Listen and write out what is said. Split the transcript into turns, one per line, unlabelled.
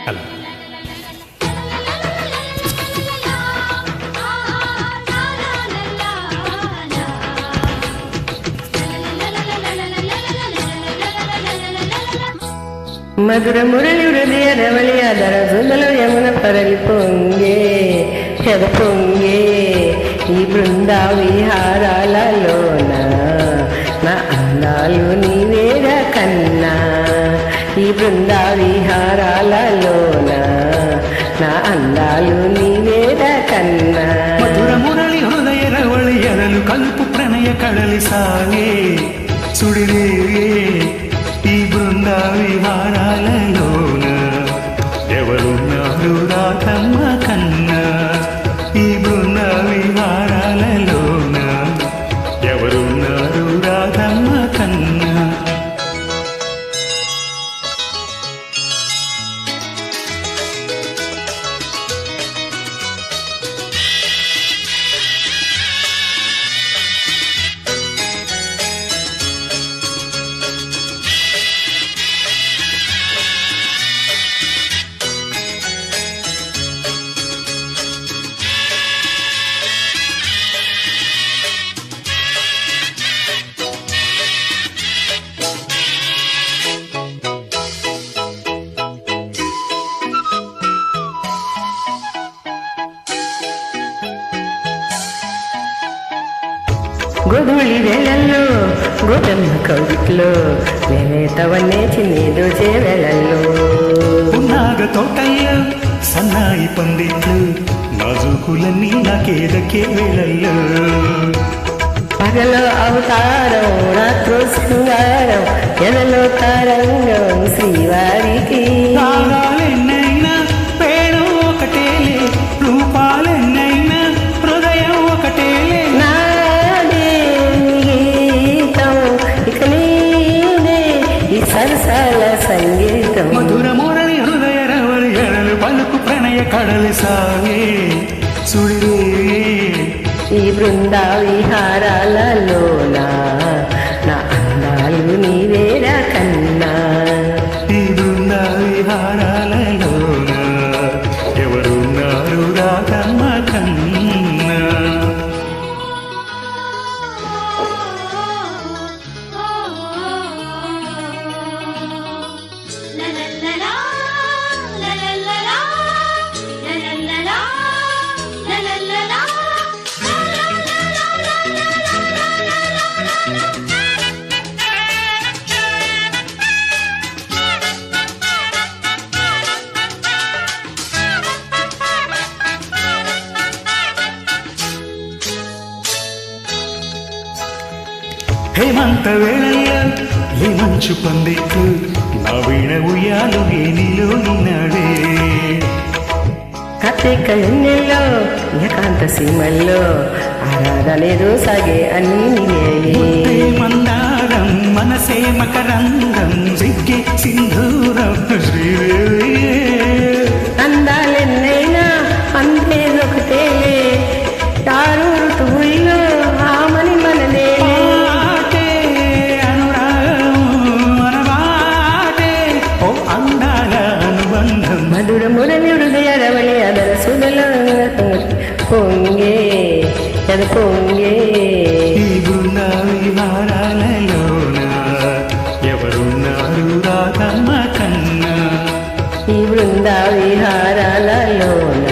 అలా
మధుర మురళి హృదయ రవళి అదర సుందల యమున పరలి పొంగే చెద పొంగే ఈ బృంద విహారాలలోన నా అందాలు నీవేర కన్నా ఈ బృంద విహారాలలోన నా అందాలు నీవేర కన్నా
మధుర మురళి హృదయ రవళి ఎరలు కలుపు ప్రణయ కడలి సాగే సుడిలే ఈ బృంద విహారాలలోన ఎవరున్నారు రాధమ్మ కన్నా ఈ బృంద విహారాలలోన ఎవరున్నారు రాధమ్మ కన్నా
గోధుమలి వేళల్లో గోధుమ కౌగిట్లో నేనేతవన్నే చిన్ని దోచే వేళల్లో
పున్నాగ తోటల్లో సన్నాయి పందిట్లు నాజుకులన్నీ నాకేదకే వేళల్లో
పగలో అవతారం రాత్రో శృంగారం ఎదలో తారంగం శ్రీవారికి
రాగాలెన్నైనా పేరు ఒకటేలే రూపాలెన్నైనా హృదయం ఒకటేలే
నాదే గీతం ఇక నీదే ఈ సరసాల సంగీతం
మధుర మురళి హృదయ రవళి ఎడలు పలుకు ప్రణయ కడలి సాగే సుడిలే
ఈ బృంద విహారాలలోన నా అందాలు నీవేరా కన్నా
ఈ బృంద విహారాలలోన ఎవరున్నారు రాధమ్మ కన్నా హేమంత వేళల్లో ఈ మంచు పందిట్లు నా వీణ ఉయ్యాలు వేణిలో నిన్నాడే
కార్తీక ఎన్నెల్లో ఏకాంత సీమల్లో ఆరాధనేదో సాగే అన్ని
ముద్దే మందారం మనసే మకరంగం సిగ్గే సింధూరం శ్రీదేవి
అందాలెన్నైనా అంతేదొకటే తారు ఋతువుల్లో ఆమని మనదే
పాటే అనురాగం మనవాటే ఓ అందాల అనుబంధం
మధుర మురళి హృదయ రవళి అదర సుదల పొంగే ఎద పొంగే
ఈ బృంద విహారాలలోన ఎవరున్నారు రాధమ్మ కన్నా
ఈ బృంద విహారాలలోన